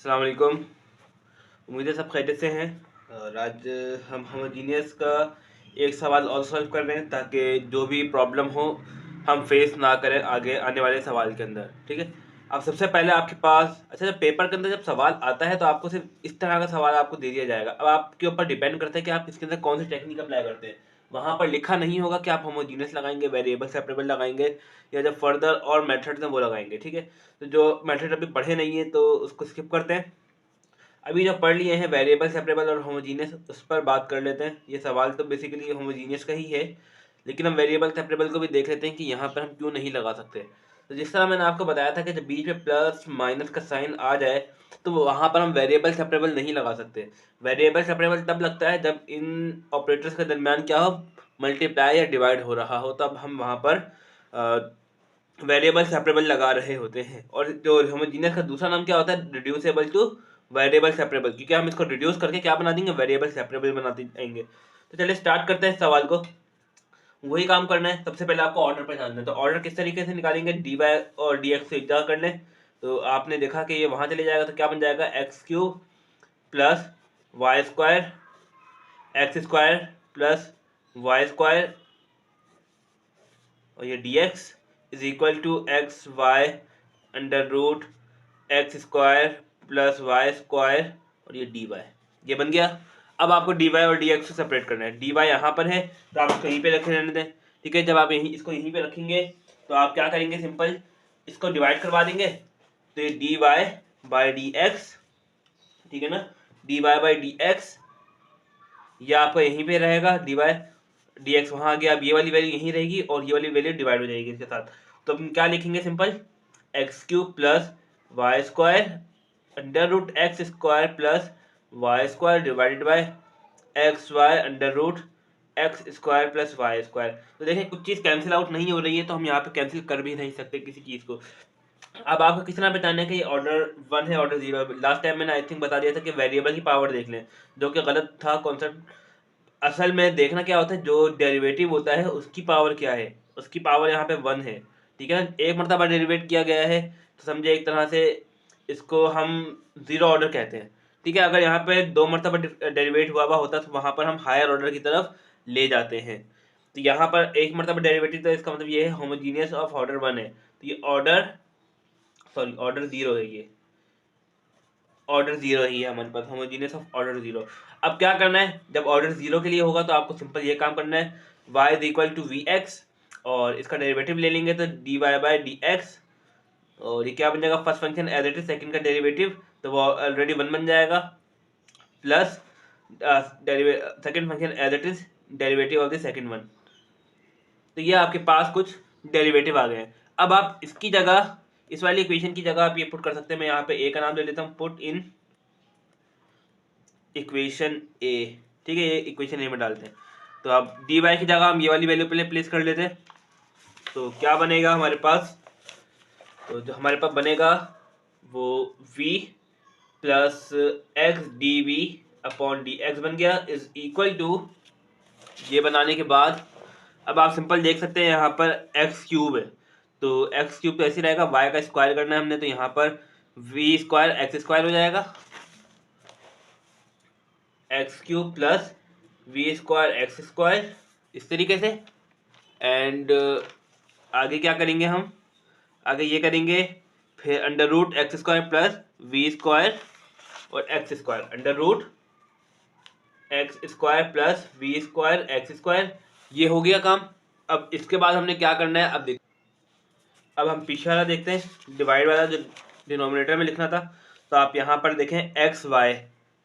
अस्सलाम वालेकुम। उम्मीद है सब खैरियत से हैं। और आज हम होमोजीनियस का एक सवाल और सॉल्व कर रहे हैं ताकि जो भी प्रॉब्लम हो हम फेस ना करें आगे आने वाले सवाल के अंदर। ठीक है। अब सबसे पहले आपके पास जब पेपर के अंदर जब सवाल आता है तो आपको सिर्फ इस तरह का सवाल आपको दे दिया जाएगा। अब आपके ऊपर डिपेंड करता है कि आप इसके अंदर कौन सी टेक्निक अप्लाई करते हैं। वहाँ पर लिखा नहीं होगा कि आप होमोजीनियस लगाएंगे, वेरिएबल सेपरेबल लगाएंगे, या जो फर्दर और मेथड्स हैं वो लगाएंगे। ठीक है। तो जो मेथड अभी पढ़े नहीं है तो उसको स्किप करते हैं। अभी जो पढ़ लिए हैं वेरिएबल सेपरेबल और होमोजीनियस, उस पर बात कर लेते हैं। ये सवाल तो बेसिकली होमोजीनियस का ही है, लेकिन हम वेरिएबल सेपरेबल को भी देख लेते हैं कि यहाँ पर हम क्यों नहीं लगा सकते। तो जिस तरह मैंने आपको बताया था कि जब बीच में प्लस माइनस का साइन आ जाए तो वहाँ पर हम वेरिएबल सेपरेबल नहीं लगा सकते। वेरिएबल सेपरेबल तब लगता है जब इन ऑपरेटर्स के दरमियान क्या हो, मल्टीप्लाई या डिवाइड हो रहा हो, तब हम वहाँ पर वेरिएबल सेपरेबल लगा रहे होते हैं। और जो होमोजीनियस का दूसरा नाम क्या होता है, रिड्यूसेबल टू वेरिएबल सेपरेबल, क्योंकि हम इसको रिड्यूस करके क्या बना देंगे, वेरिएबल सेपरेबल बनाते जाएंगे। तो चलिए स्टार्ट करते हैं सवाल को। वही काम करना है। सबसे पहले आपको ऑर्डर पे जानना है, तो ऑर्डर किस तरीके से निकालेंगे, डी वाई और डी एक्स को एक जगह कर लें। तो आपने देखा कि ये वहां चले जाएगा, तो क्या बन जाएगा, x cube plus y square, x square plus y square, और ये d x is equal to x y under root x square plus y square, और ये डी वाई, ये बन गया। अब आपको डी वाई और डी एक्स को सेपरेट करना है। डी वाई यहाँ पर है तो आप इसको यहीं पे रखे रहने दें। ठीक है। जब आप इसको यहीं पे रखेंगे तो आप क्या करेंगे, सिंपल इसको डिवाइड करवा देंगे। तो ये d y by d x, ठीक है ना, d y by d x, ये आपका यहीं पे रहेगा। डी वाई डी एक्स वहाँ आ गया। अब ये वाली वैल्यू यहीं रहेगी और ये वाली वैल्यू डिवाइड हो जाएगी इसके साथ। तो हम क्या लिखेंगे, simple x cube plus y square under root x square plus y square divided by x y under root x square plus y square. तो देखें कुछ चीज़ कैंसिल आउट नहीं हो रही है, तो हम यहाँ पे कैंसिल कर भी नहीं सकते किसी चीज़ को। अब आपको किस तरह बताना है कि ये ऑर्डर 1 है, ऑर्डर 0 है। लास्ट टाइम मैंने आई थिंक बता दिया था कि वेरिएबल की पावर देख लें, जो कि गलत था कॉन्सेप्ट। असल में देखना क्या होता है, जो डेरिवेटिव होता है उसकी पावर क्या है, उसकी पावर यहाँ पे 1 है। ठीक है ना, एक मरतबा डेरिवेट किया गया है तो समझे एक तरह से इसको हम 0 ऑर्डर कहते हैं। ठीक है। अगर यहाँ पे 2 मरतबा डेरिवेट हुआ होता तो वहाँ पर हम हायर ऑर्डर की तरफ ले जाते हैं। तो यहाँ पर एक मरतबा डेरिवेटिव, तो इसका मतलब ये है होमोजीनियस ऑफ ऑर्डर 1 है। तो ये ऑर्डर 0 है। ये ऑर्डर 0 ही है हमारे पास, होमोजीनियस ऑफ ऑर्डर 0। अब क्या करना है, जब ऑर्डर 0 के लिए होगा तो आपको सिंपल ये काम करना है, y is equal to v x, और इसका डेरिवेटिव ले लेंगे तो d y by d x, और ये क्या बन जाएगा, first function as it is, second का डेरिवेटिव तो वो ऑलरेडी 1 बन जाएगा, plus second function as it is derivative of the second one. तो ये आपके पास कुछ डेरिवेटिव आ गए हैं। अब आप इसकी जगह, इस वाली इक्वेशन की जगह आप ये पुट कर सकते हैं। मैं यहाँ पे ए का नाम ले लेता हूँ, पुट इन इक्वेशन ए। ठीक है, ये इक्वेशन ए में डालते हैं। तो अब डी वाई की जगह हम ये वाली वैल्यू पहले प्लेस कर लेते हैं। तो क्या बनेगा हमारे पास, तो जो हमारे पास बनेगा वो v plus x d v upon d x बन गया, इज इक्वल टू, ये बनाने के बाद अब आप सिंपल देख सकते हैं यहाँ पर एक्स क्यूब है, तो एक्स क्यूब तो ऐसे रहेगा, वाई का स्क्वायर करना है हमने, तो यहाँ पर वी स्क्वायर एक्स स्क्वायर हो जाएगा, x cube plus v square x square, इस तरीके से। एंड आगे क्या करेंगे हम, आगे ये करेंगे, फिर under root x square plus v square और x square, under root x square plus v square x square, ये हो गया काम। अब इसके बाद हमने क्या करना है, अब हम पीछे वाला देखते हैं, डिवाइड वाला जो डिनोमिनेटर में लिखना था। तो आप यहाँ पर देखें एक्स वाई,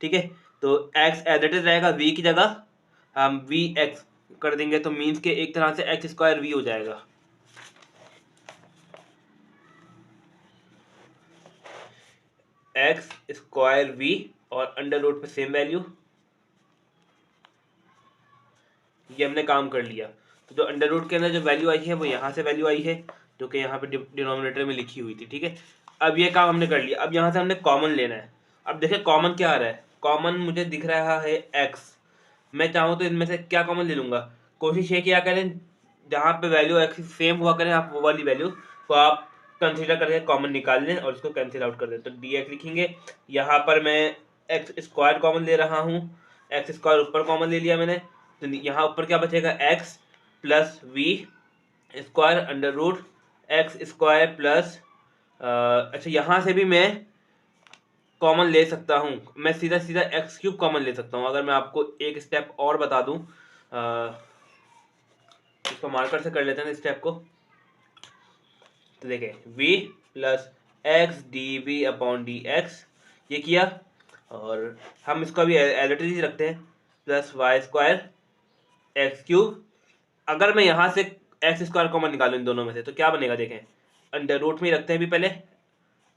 ठीक है, तो एक्स एज इट इज रहेगा, वी की जगह हम वी एक्स कर देंगे, तो मीन्स के एक तरह से एक्स स्क्वायर वी हो जाएगा। एक्स स्क्वायर वी और अंडर रूट पे सेम वैल्यू, ये हमने काम कर लिया। तो जो अंडर रूट के अंदर जो वैल्यू आई है वो यहाँ से वैल्यू आई है, जो कि यहाँ पे डिनोमिनेटर में लिखी हुई थी। ठीक है। अब ये काम हमने कर लिया। अब यहाँ से हमने कॉमन लेना है। अब देखिए कॉमन क्या आ रहा है, कॉमन मुझे दिख रहा है एक्स। मैं चाहूँ तो इनमें से क्या कॉमन ले लूँगा, कोशिश ये किया करें जहाँ पे वैल्यू एक्स सेम हुआ करें आप वो वाली वैल्यू को आप कंसीडर करके कॉमन निकाल लें और इसको कैंसिल आउट कर दें। तो dx लिखेंगे, यहाँ पर मैं एक्स स्क्वायर कॉमन ले रहा हूँ, एक्स स्क्वायर ऊपर कॉमन ले लिया मैंने, तो यहाँ ऊपर क्या बचेगा x plus v square under root x square plus अच्छा यहाँ से भी मैं कॉमन ले सकता हूँ, मैं सीधा सीधा एक्स क्यूब कॉमन ले सकता हूँ। अगर मैं आपको एक स्टेप और बता दूँ, इसको मार्कर से कर लेते हैं स्टेप को। तो देखें v plus x d v upon d x, ये किया, और हम इसको अभी एज इट इज रखते हैं, plus y square x cube. अगर मैं यहाँ से एक्स स्क्वायर कॉमन निकालूँ इन दोनों में से तो क्या बनेगा, देखें अंडर रूट में ही रखते हैं अभी पहले,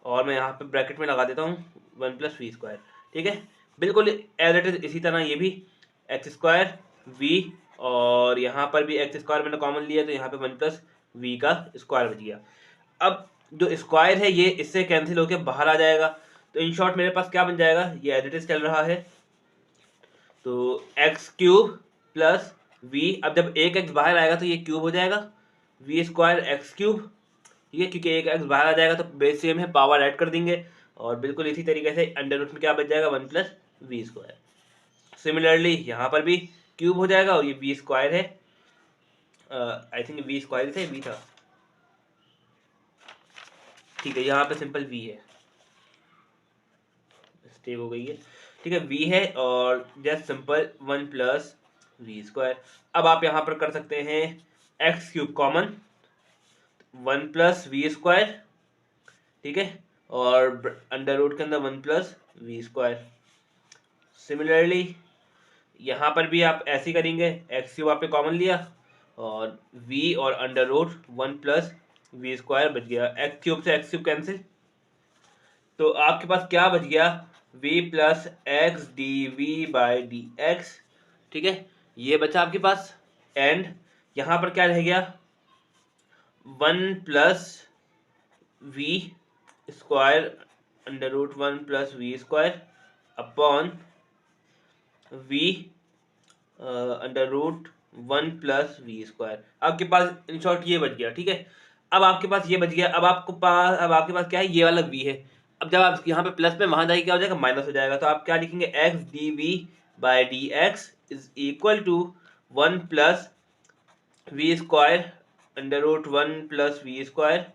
और मैं यहाँ पे ब्रैकेट में लगा देता हूँ वन प्लस वी स्क्वायर। ठीक है, बिल्कुल एज इट इज इसी तरह ये भी एक्स स्क्वायर वी, और यहाँ पर भी एक्स स्क्वायर मैंने कॉमन लिया तो यहाँ पे वन प्लस वी का स्क्वायर बच गया। अब जो स्क्वायर है ये इससे कैंसिल होकर बाहर आ जाएगा, तो इन शॉर्ट मेरे पास क्या बन जाएगा, ये एज इट इज चल रहा है, तो एक्स क्यूब प्लस वी, अब जब एक एक्स बाहर आएगा तो ये क्यूब हो जाएगा, वी स्क्वायर एक्स क्यूब, ठीक है, क्योंकि एक एक्स बाहर आ जाएगा तो बेस सेम है, पावर ऐड कर देंगे, और बिल्कुल इसी तरीके से अंडर रूट में क्या बच जाएगा, one plus v square. Similarly यहाँ पर भी क्यूब हो जाएगा, और ये वी स्क्वायर है, आई थिंक वी स्क्वायर थे, वी था, ठीक है, यहाँ पे सिंपल वी है, मिस्टेक हो गई है, ठीक है, वी है, और just simple one plus v square. अब आप यहाँ पर कर सकते हैं x cube common, one plus v square, ठीक है, और अंडर रूट के अंदर one plus v square. Similarly यहाँ पर भी आप ऐसे ही करेंगे, एक्स क्यूब आपने कॉमन लिया, और v और under root one plus v square बच गया, एक्स क्यूब से एक्स क्यूब कैंसिल, तो आपके पास क्या बच गया, v plus x d v by d x, ठीक है, ये बचा आपके पास, एंड यहाँ पर क्या रह गया, one plus v square under root one plus v square upon v under root one plus v square. आपके पास इन शॉर्ट ये बच गया, ठीक है, अब आपके पास ये बच गया, अब आपके पास क्या है, ये वाला वी है, अब जब आप यहाँ पे प्लस में वहां जाएगी क्या हो जाएगा, माइनस हो जाएगा, तो आप क्या लिखेंगे, x d v by d x is equal to one plus v square under root one plus v square.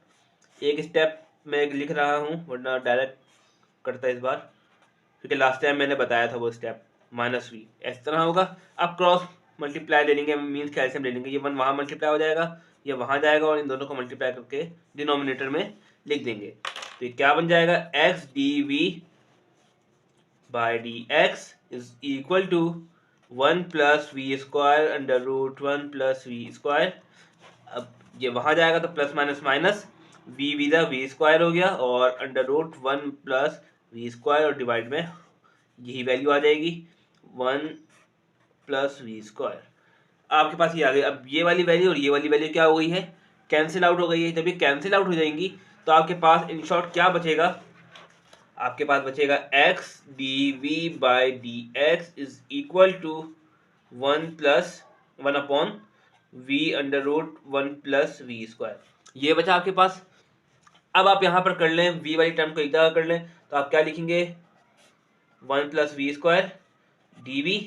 एक स्टेप में लिख रहा हूँ वरना डायरेक्ट करता इस बार, क्योंकि लास्ट टाइम मैंने बताया था वो स्टेप, माइनस वी इस तरह होगा। अब क्रॉस मल्टीप्लाई ले लेंगे, मीन्स कैल्शियम ले लेंगे, ये वन वहाँ मल्टीप्लाई हो जाएगा, ये वहाँ जाएगा, और इन दोनों को मल्टीप्लाई करके डिनोमिनेटर में लिख देंगे, तो ये क्या बन जाएगा, x d v by d x is equal to one plus v square under root one plus v square. अब ये वहाँ जाएगा तो प्लस माइनस माइनस, वी विदा वी स्क्वायर हो गया, और under root one plus v square, और डिवाइड में यही वैल्यू आ जाएगी, वन प्लस वी स्क्वायर, आपके पास ये आ गई। अब ये वाली वैल्यू और ये वाली वैल्यू क्या हो गई है, कैंसिल आउट हो गई है। जब ये कैंसिल आउट हो जाएंगी तो आपके पास इन शॉर्ट क्या बचेगा, आपके पास बचेगा x d v by d x is equal to one plus one upon v under root one plus v square, ये बचा आपके पास। अब आप यहाँ पर कर लें, वी वाली टर्म को एक जगह कर लें, तो आप क्या लिखेंगे, one plus v square d v,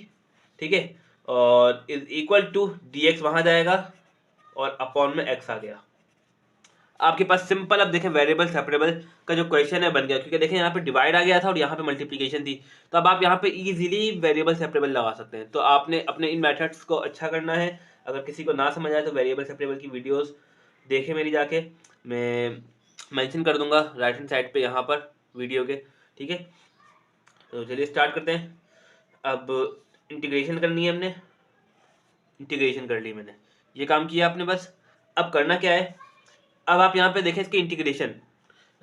ठीक है, और is equal to d x वहाँ जाएगा, और अपॉन में एक्स आ गया। आपके पास सिंपल, अब देखें वेरिएबल सेपरेबल का जो क्वेश्चन है बन गया, क्योंकि देखें यहाँ पे डिवाइड आ गया था और यहाँ पे मल्टीप्लिकेशन थी, तो अब आप यहाँ पे इजीली वेरिएबल सेपरेबल लगा सकते हैं। तो आपने अपने इन मेथड्स को अच्छा करना है। अगर किसी को ना समझ आए तो वेरिएबल सेपरेबल की वीडियोस देखें मेरी जाके, मैं मेंशन कर दूंगा राइट हैंड साइड पे यहाँ पर वीडियो के, ठीक है। तो चलिए स्टार्ट करते हैं। अब इंटीग्रेशन करनी है हमने, इंटीग्रेशन कर ली मैंने, ये काम किया आपने बस। अब करना क्या है, अब आप यहाँ पे देखें इसकी इंटीग्रेशन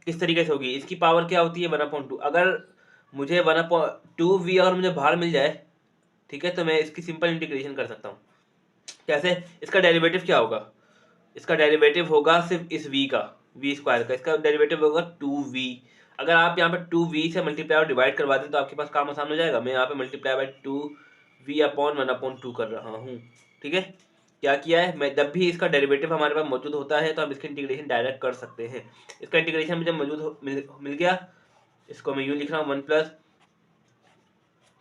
किस तरीके से होगी। इसकी पावर क्या होती है, 1/2। अगर मुझे 1/2 वी अगर मुझे बाहर मिल जाए, ठीक है, तो मैं इसकी सिंपल इंटीग्रेशन कर सकता हूँ। कैसे, इसका डेरिवेटिव क्या होगा, इसका डेरिवेटिव होगा सिर्फ इस v का, वी स्क्वायर का, इसका डेरिवेटिव होगा 2v। अगर आप यहाँ पे 2v से मल्टीप्लाई और डिवाइड करवा दें तो आपके पास काम आसान हो जाएगा। मैं यहाँ पे मल्टीप्लाई बाई 2v अपॉन 1/2 कर रहा हूँ, ठीक है। क्या किया है, मैं जब भी इसका डेरिवेटिव हमारे पास मौजूद होता है तो हम इसका इंटीग्रेशन डायरेक्ट कर सकते हैं। इसका इंटीग्रेशन मुझे मौजूद मिल गया, इसको मैं यूँ लिख रहा हूँ 1 प्लस,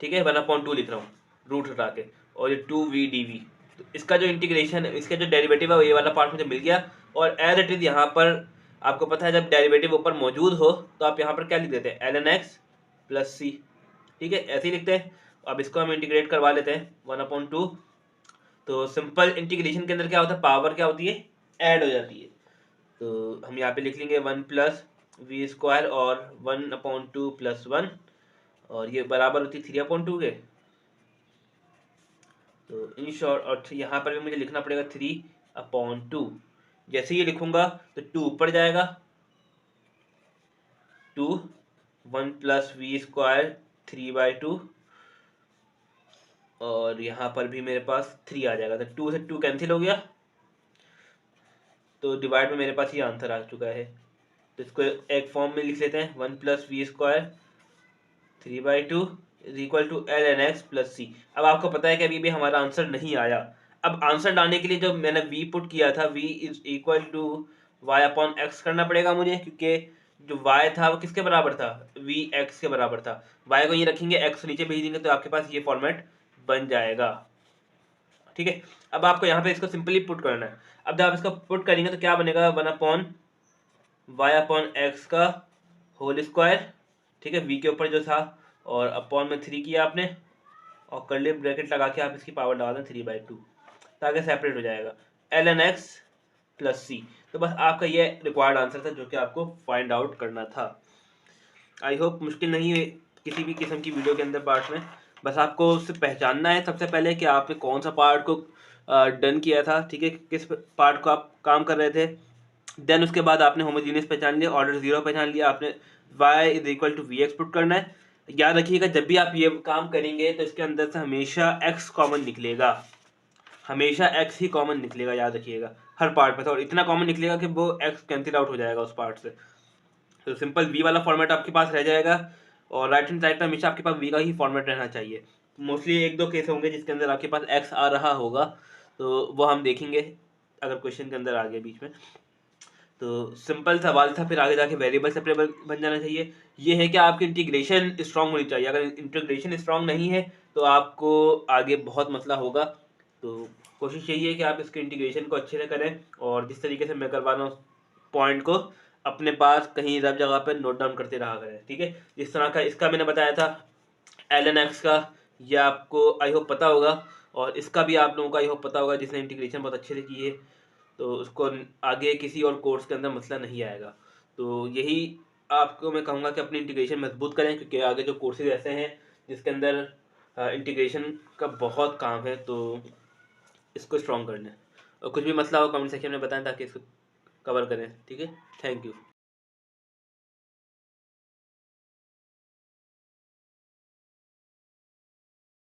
ठीक है, 1/2 लिख रहा हूँ रूट हटा के, और ये 2v/dv। तो इसका जो इंटीग्रेशन है, इसका जो डेरिवेटिव है वो ये वाला पार्ट मुझे मिल गया। और एज इट इज यहाँ पर आपको पता है जब डेरिवेटिव ऊपर मौजूद हो तो आप यहाँ पर क्या लिख देते हैं, ln x प्लस सी, ठीक है, ऐसे ही लिखते हैं। अब इसको हम इंटीग्रेट करवा लेते हैं 1/2। तो सिंपल इंटीग्रेशन के अंदर क्या होता है, पावर क्या होती है, ऐड हो जाती है। तो हम यहाँ पे लिख लेंगे 1 प्लस v² और 1/2 प्लस 1, और ये बराबर होती है 3/2 के। तो इन शॉर्ट, और यहाँ पर भी मुझे लिखना पड़ेगा 3/2। जैसे ये लिखूंगा तो 2 ऊपर जाएगा, 2 1 प्लस v² 3/2, और यहाँ पर भी मेरे पास 3 आ जाएगा। तो 2 से 2 कैंसिल हो गया, तो डिवाइड में मेरे पास ये आंसर आ चुका है। तो इसको एक फॉर्म में लिख लेते हैं, 1 plus v² 3/2 is equal to ln x plus C. अब आपको पता है कि अभी भी हमारा आंसर नहीं आया। अब आंसर डालने के लिए जो मैंने v पुट किया था, v is equal to y/x करना पड़ेगा मुझे, क्योंकि जो y था वो किसके बराबर था, vx के बराबर था। y को ये रखेंगे, x नीचे भेज देंगे, तो आपके पास ये फॉर्मेट बन जाएगा, ठीक है। अब आपको यहाँ पे इसको सिंपली पुट करना है। अब जब आप इसको पुट करेंगे तो क्या बनेगा, 1/y/x का होल स्क्वायर, ठीक है, v के ऊपर जो था, और अपॉन में 3 किया आपने, और कर्ली ब्रैकेट लगा के आप इसकी पावर लगा दें 3/2, ताकि सेपरेट हो जाएगा ln x प्लस सी। तो बस आपका ये रिक्वायर्ड आंसर था जो कि आपको फाइंड आउट करना था। आई होप मुश्किल नहीं है किसी भी किस्म की वीडियो के अंदर पार्ट में। बस आपको उससे पहचानना है सबसे पहले कि आपने कौन सा पार्ट को डन किया था, ठीक है, किस पार्ट को आप काम कर रहे थे। देन उसके बाद आपने होमोजीनियस पहचान लिया, ऑर्डर 0 पहचान लिया, आपने y is equal to vx put करना है। याद रखिएगा जब भी आप ये काम करेंगे तो इसके अंदर से हमेशा x कॉमन निकलेगा, हमेशा x ही कॉमन निकलेगा, याद रखिएगा हर पार्ट में। तो और इतना कॉमन निकलेगा कि वो x कैंसिल आउट हो जाएगा उस पार्ट से। तो सिंपल v वाला फॉर्मेट आपके पास रह जाएगा, और राइट हैंड साइड पर हमेशा आपके पास v का ही फॉर्मेट रहना चाहिए। मोस्टली 1-2 केस होंगे जिसके अंदर आपके पास x आ रहा होगा, तो वो हम देखेंगे अगर क्वेश्चन के अंदर आ गया बीच में। तो सिंपल सवाल था, फिर आगे जाके वेरिएबल सेपरेबल बन जाना चाहिए। ये है कि आपकी इंटीग्रेशन स्ट्रांग होनी चाहिए। अगर इंटीग्रेशन स्ट्रांग नहीं है तो आपको आगे बहुत मसला होगा। तो कोशिश यही है कि आप इसके इंटीग्रेशन को अच्छे से करें, और जिस तरीके से मैं करवा रहा हूँ पॉइंट को अपने पास कहीं सब जगह पर नोट डाउन करते रहा करें, ठीक है। जिस तरह का इसका मैंने बताया था ln x का, ये आपको आई होप पता होगा, और इसका भी आप लोगों को आई होप पता होगा जिसने इंटीग्रेशन बहुत अच्छे से की है, तो उसको आगे किसी और कोर्स के अंदर मसला नहीं आएगा। तो यही आपको मैं कहूँगा कि अपनी इंटीग्रेशन मजबूत करें, क्योंकि आगे जो कोर्सेज ऐसे हैं जिसके अंदर इंटीग्रेशन का बहुत काम है, तो इसको स्ट्रॉन्ग कर लें। और कुछ भी मसला हो कमेंट सेक्शन में बताएं ताकि इसको कवर करें, ठीक है। Thank you.